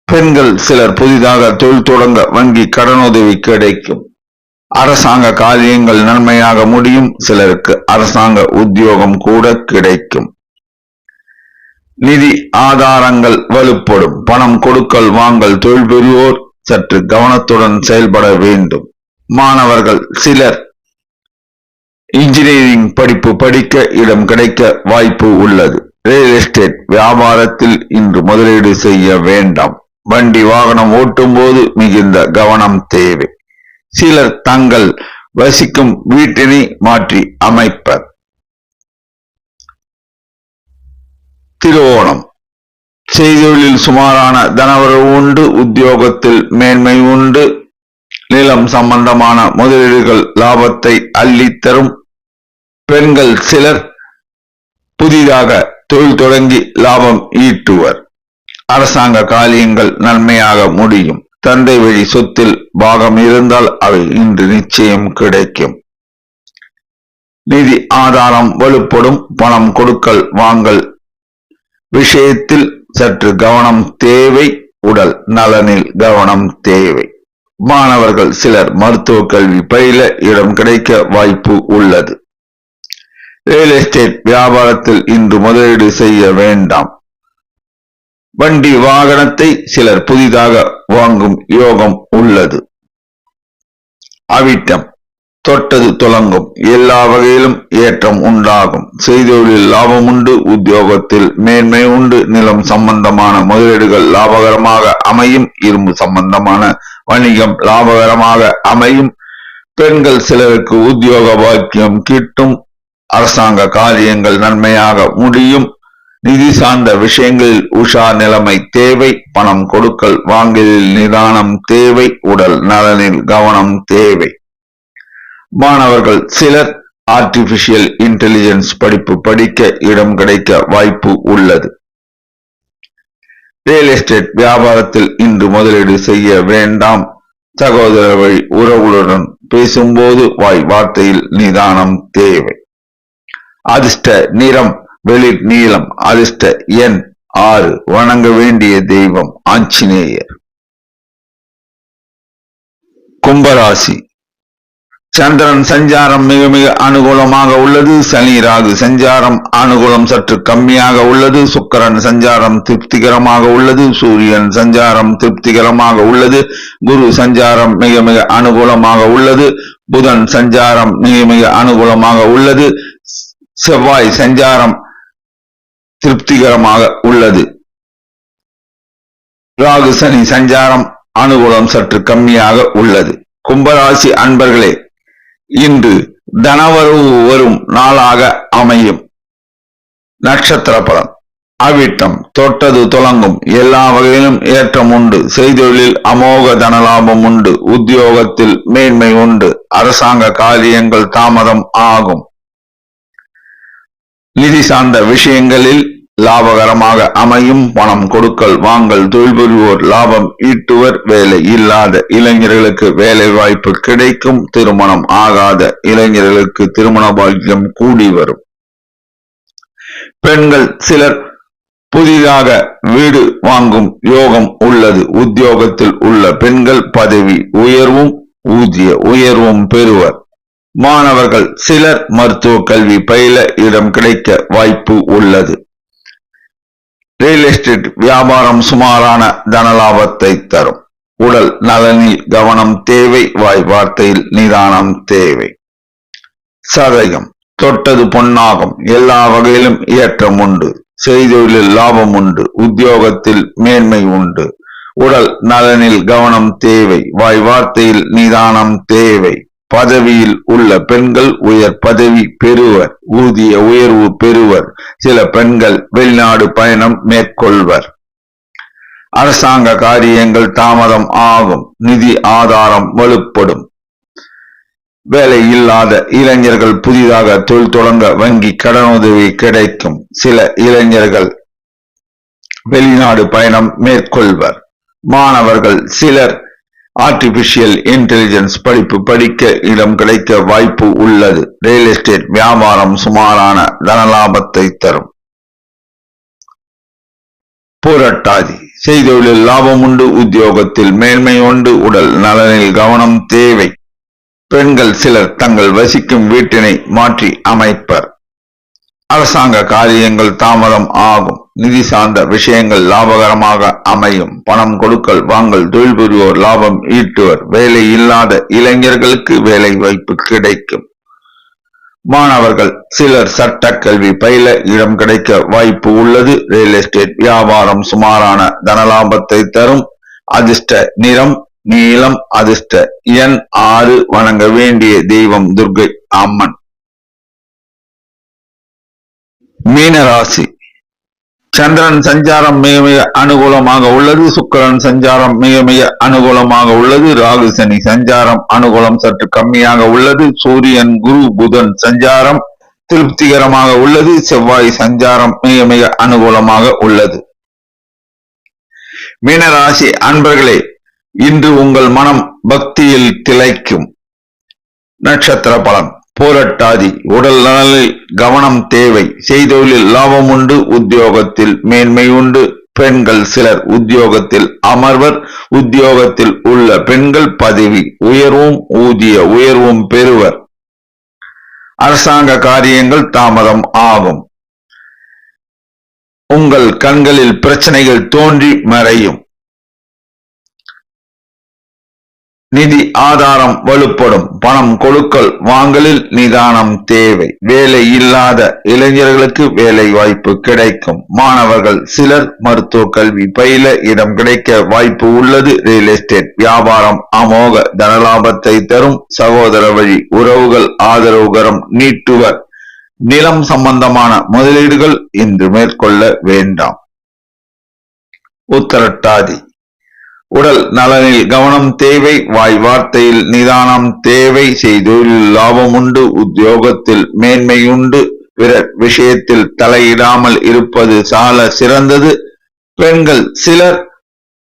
பெண்கள் சிலர் புதிதாக தொழில் தொடங்க வங்கி கடனுதவி கிடைக்கும். அரசாங்க காரியங்கள் நன்மையாக முடியும். சிலருக்கு அரசாங்க உத்தியோகம் கூட கிடைக்கும். நிதி ஆதாரங்கள் வலுப்படும். பணம் கொடுக்கல் வாங்கல் தொழில் புரிவோர் சற்று கவனத்துடன் செயல்பட வேண்டும். மாணவர்கள் சிலர் இன்ஜினியரிங் படிப்பு படிக்க இடம் கிடைக்க வாய்ப்பு உள்ளது. ரியல் எஸ்டேட் வியாபாரத்தில் இன்று முதலீடு செய்ய வேண்டாம். வண்டி வாகனம் ஓட்டும் போது மிகுந்த கவனம் தேவை. சிலர் தங்கள் வசிக்கும் வீட்டினை மாற்றி அமைப்பர். திருவோணம். செய்தொழில் சுமாரான தனவரவு உண்டு. உத்தியோகத்தில் மேன்மை உண்டு. நிலம் சம்பந்தமான முதலீடுகள் லாபத்தை அள்ளித்தரும். பெண்கள் சிலர் புதிதாக தொழில் தொடங்கி லாபம் ஈட்டுவர். அரசாங்க காரியங்கள் நன்மையாக முடியும். தந்தை வழி சொத்தில் பாகம் இருந்தால் அவை இன்று நிச்சயம் கிடைக்கும். நிதி ஆதாரம் வலுப்படும். பணம் கொடுக்கல் வாங்கல் விஷயத்தில் சற்று கவனம் தேவை. உடல் நலனில் கவனம் தேவை. மாணவர்கள் சிலர் மருத்துவ கல்வி பயில இடம் கிடைக்க வாய்ப்பு உள்ளது. ரியல் எஸ்டேட் வியாபாரத்தில் இன்று முதலீடு செய்ய வேண்டாம். வண்டி வாகனத்தை சிலர் புதிதாக வாங்கும் யோகம் உள்ளது. அவிட்டம். தொட்டது துலங்கும். எல்லா வகையிலும் ஏற்றம் உண்டாகும். செய்தொழில் லாபம் உண்டு. உத்தியோகத்தில் மேன்மை உண்டு. நிலம் சம்பந்தமான முதலீடுகள் லாபகரமாக அமையும். இரும்பு சம்பந்தமான வணிகம் லாபகரமாக அமையும். பெண்கள் சிலருக்கு உத்தியோக பாக்கியம் கிட்டும். அரசாங்க காரியங்கள் நன்மையாக முடியும். நிதி சார்ந்த விஷயங்களில் உஷார் நிலைமை தேவை. பணம் கொடுக்கல் வாங்கலில் நிதானம் தேவை. உடல் நலனில் கவனம் தேவை. மாணவர்கள் சிலர் ஆர்டிபிஷியல் இன்டெலிஜென்ஸ் படிப்பு படிக்க இடம் கிடைக்க வாய்ப்பு உள்ளது. ரியல் எஸ்டேட் வியாபாரத்தில் இன்று முதலீடு செய்ய வேண்டாம். சகோதர வழி உறவுகளுடன் பேசும்போது வாய் வார்த்தையில் நிதானம் தேவை. அதிர்ஷ்ட நிறம் வெளிர் நீலம். அதிர்ஷ்ட எண் 6. வணங்க வேண்டிய தெய்வம் ஆஞ்சநேயர். கும்பராசி. சந்திரன் சஞ்சாரம் மிக மிக அனுகூலமாக உள்ளது. சனி ராகு சஞ்சாரம் அனுகூலம் சற்று கம்மியாக உள்ளது. சுக்கிரன் சஞ்சாரம் திருப்திகரமாக உள்ளது. சூரியன் சஞ்சாரம் திருப்திகரமாக உள்ளது. குரு சஞ்சாரம் மிக மிக அனுகூலமாக உள்ளது. புதன் சஞ்சாரம் மிக மிக அனுகூலமாக உள்ளது. செவ்வாய் சஞ்சாரம் திருப்திகரமாக உள்ளது. ராகு சனி சஞ்சாரம் அனுகூலம் சற்று கம்மியாக உள்ளது. கும்பராசி அன்பர்களே, இன்று தனவரவு வரும் நாளாக அமையும். நட்சத்திர பலன். அவிட்டம். தொட்டது துலங்கும். எல்லா வகையிலும் ஏற்றம் உண்டு. செய்தொழிலில் அமோக தனலாபம் உண்டு. உத்தியோகத்தில் மேன்மை உண்டு. அரசாங்க காரியங்கள் தாமதம் ஆகும். நிதி சார்ந்த விஷயங்களில் லாபகரமாக அமையும். பணம் கொடுக்கல் வாங்கல் தொழில் புரிவோர் லாபம் ஈட்டுவர். வேலை இல்லாத இளைஞர்களுக்கு வேலை வாய்ப்பு கிடைக்கும். திருமணம் ஆகாத இளைஞர்களுக்கு திருமண பாக்கியம் கூடி வரும். பெண்கள் சிலர் புதிதாக வீடு வாங்கும் யோகம் உள்ளது. உத்தியோகத்தில் உள்ள பெண்கள் பதவி உயர்வும் ஊதிய உயர்வும் பெறுவர். மாணவர்கள் சிலர் மருத்துவ கல்வி பயில இடம் கிடைக்க வாய்ப்பு உள்ளது. ரியல் எஸ்டேட் வியாபாரம் சுமாரான தனலாபத்தை தரும். உடல் நலனில் கவனம் தேவை. வாய் வார்த்தையில் நிதானம் தேவை. சதயம். தொட்டது பொன்னாகும். எல்லா வகையிலும் ஏற்றம் உண்டு. செய்தொழிலில் லாபம் உண்டு. உத்தியோகத்தில் மேன்மை உண்டு. உடல் நலனில் கவனம் தேவை. வாய் வார்த்தையில் நிதானம் தேவை. பதவியில் உள்ள பெண்கள் உயர் பதவி பெறுவர். ஊதிய உயர்வு பெறுவர். சில பெண்கள் வெளிநாடு பயணம் மேற்கொள்வர். அரசாங்க காரியங்கள் தாமதம் ஆகும். நிதி ஆதாரம் வலுப்படும். வேலை இல்லாத இளைஞர்கள் புதிதாக தொழில் தொடங்க வங்கி கடனுதவி கிடைக்கும். சில இளைஞர்கள் வெளிநாடு பயணம் மேற்கொள்வர். மாணவர்கள் சிலர் ஆர்டிபிஷியல் இன்டெலிஜென்ஸ் படிப்பு படிக்க இடம் கிடைக்க வாய்ப்பு உள்ளது. ரியல் எஸ்டேட் வியாபாரம் சுமாரான தனலாபத்தை தரும். பூரட்டாதி. செய்தொழிலில் லாபம் உண்டு. உத்தியோகத்தில் மேன்மை உண்டு. உடல் நலனில் கவனம் தேவை. பெண்கள் சிலர் தங்கள் வசிக்கும் வீட்டினை மாற்றி அமைப்பர். அரசாங்க காரியங்கள் தாமதம் ஆகும். நிதி சார்ந்த விஷயங்கள் லாபகரமாக அமையும். பணம் கொடுக்கல் வாங்கல் தொழில் புரிவோர் லாபம் ஈட்டுவர். வேலை இல்லாத இளைஞர்களுக்கு வேலை வாய்ப்பு கிடைக்கும். மாணவர்கள் சிலர் சட்ட கல்வி பயில இடம் கிடைக்க வாய்ப்பு உள்ளது. ரியல் எஸ்டேட் வியாபாரம் சுமாரான தனலாபத்தை தரும். அதிர்ஷ்ட நிறம் நீலம். அதிர்ஷ்ட எண் 6. வணங்க வேண்டிய தெய்வம் துர்க்கை அம்மன். மீனராசி. சந்திரன் சஞ்சாரம் மிக மிக அனுகூலமாக உள்ளது. சுக்கிரன் சஞ்சாரம் மிக மிக அனுகூலமாக உள்ளது. ராகு சனி சஞ்சாரம் அனுகூலம் சற்று கம்மியாக உள்ளது. சூரியன் குரு புதன் சஞ்சாரம் திருப்திகரமாக உள்ளது. செவ்வாய் சஞ்சாரம் மிக மிக அனுகூலமாக உள்ளது. மீனராசி அன்பர்களே, இன்று உங்கள் மனம் பக்தியில் திளைக்கும். நட்சத்திர பலன். பூரட்டாதி. உடல் நலனில் கவனம் தேவை. செய்தொழிலில் லாபம் உண்டு. உத்தியோகத்தில் மேன்மை உண்டு. பெண்கள் சிலர் உத்தியோகத்தில் அமர்வர். உத்தியோகத்தில் உள்ள பெண்கள் பதவி உயர்வும் ஊதிய உயர்வும் பெறுவர். அரசாங்க காரியங்கள் தாமதம் ஆகும். உங்கள் கண்களில் பிரச்சனைகள் தோன்றி மறையும். நிதி ஆதாரம் வலுப்படும். பணம் கொடுக்கல் வாங்கலில் நிதானம் தேவை. வேலை இல்லாத இளைஞர்களுக்கு வேலை வாய்ப்பு கிடைக்கும். மாணவர்கள் சிலர் மருத்துவ கல்வி பயில இடம் கிடைக்க வாய்ப்பு உள்ளது. ரியல் எஸ்டேட் வியாபாரம் அமோக தனலாபத்தை தரும். சகோதர வழி உறவுகள் ஆதரவுகரம் நீட்டுவர். நிலம் சம்பந்தமான முதலீடுகள் இன்று மேற்கொள்ள வேண்டாம். உத்தரட்டாதி உடல் நலனில் கவனம் தேவை. வாய் வார்த்தையில் நிதானம் தேவை. செய்தொழில் லாபம் உண்டு. உத்தியோகத்தில் மேன்மை உண்டு. பிறர் விஷயத்தில் தலையிடாமல் இருப்பது சால சிறந்தது. பெண்கள் சிலர்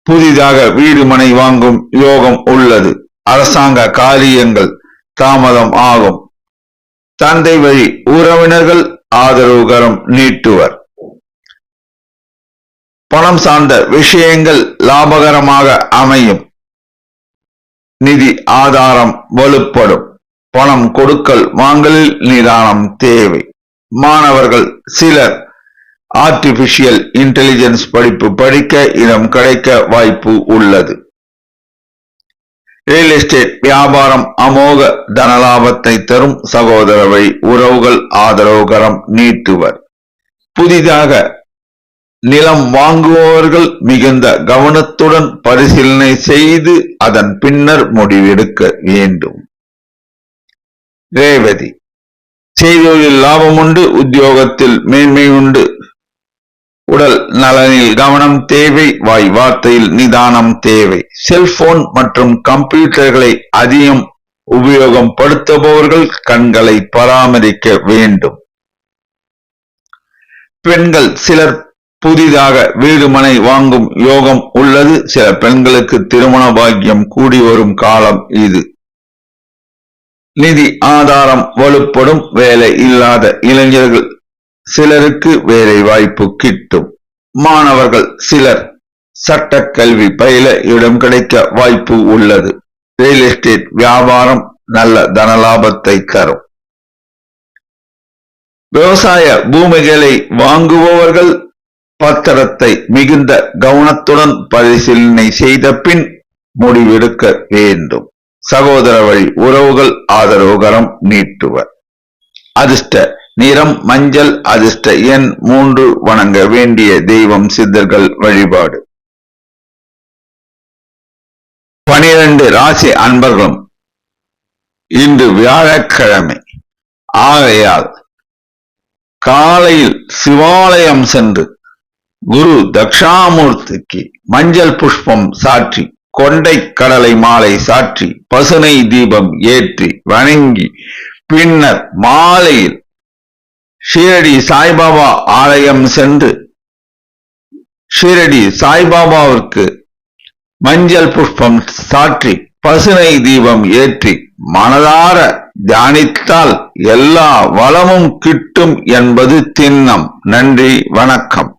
புதிதாக வீடு மனை வாங்கும் யோகம் உள்ளது. அரசாங்க காரியங்கள் தாமதம் ஆகும். தந்தை வழி உறவினர்கள் ஆதரவுகரம் நீட்டுவர். பணம் சார்ந்த விஷயங்கள் லாபகரமாக அமையும். நிதி ஆதாரம் வலுப்படும். பணம் கொடுக்கல் வாங்கலில் நிதானம் தேவை. மாணவர்கள் சிலர் ஆர்டிபிஷியல் இன்டெலிஜென்ஸ் படிப்பு படிக்க இடம் கிடைக்க வாய்ப்பு உள்ளது. ரியல் எஸ்டேட் வியாபாரம் அமோக தனலாபத்தை தரும். சகோதர வழி உறவுகள் ஆதரவுகரம் நீட்டுவர். புதிதாக நிலம் வாங்குபவர்கள் மிகுந்த கவனத்துடன் பரிசீலனை செய்து அதன் பின்னர் முடிவெடுக்க வேண்டும். ரேவதி செய்தொழில் லாபம் உண்டு. உத்தியோகத்தில் மேன்மை உண்டு. உடல் நலனில் கவனம் தேவை. வாய் வார்த்தையில் நிதானம் தேவை. செல்போன் மற்றும் கம்ப்யூட்டர்களை அதிகம் உபயோகம் படுத்துபவர்கள் கண்களை பராமரிக்க வேண்டும். பெண்கள் சிலர் புதிதாக வீடு மனை வாங்கும் யோகம் உள்ளது. சில பெண்களுக்கு திருமண பாக்கியம் கூடி வரும் காலம் இது. நிதி ஆதாரம் வலுப்படும். வேலை இல்லாத இளைஞர்கள் சிலருக்கு வேலை வாய்ப்பு கிட்டும். மாணவர்கள் சிலர் சட்ட கல்வி பயில இடம் கிடைக்க வாய்ப்பு உள்ளது. ரியல் எஸ்டேட் வியாபாரம் நல்ல தனலாபத்தை தரும். விவசாய பூமிகளை வாங்குபவர்கள் பத்திரத்தை மிகுந்த கவனத்துடன் பரிசீலனை செய்த பின் முடிவெடுக்க வேண்டும். சகோதர வழி உறவுகள் ஆதரவுகரம் நீட்டுவர். அதிர்ஷ்ட நிறம் மஞ்சள். அதிர்ஷ்ட எண் 3. வணங்க வேண்டிய தெய்வம் சித்தர்கள் வழிபாடு. 12 ராசி அன்பர்களும் இன்று வியாழக்கிழமை ஆகையால் காலையில் சிவாலயம் சென்று குரு தட்சிணாமூர்த்திக்கு மஞ்சள் புஷ்பம் சாற்றி, கொண்டை கடலை மாலை சாற்றி, பசுனை தீபம் ஏற்றி வணங்கி பின்னர் மாலையில் ஷீரடி சாய்பாபா ஆலயம் சென்று ஷீரடி சாய்பாபாவிற்கு மஞ்சள் புஷ்பம் சாற்றி பசுனை தீபம் ஏற்றி மனதார தியானித்தால் எல்லா வளமும் கிட்டும் என்பது திண்ணம். நன்றி, வணக்கம்.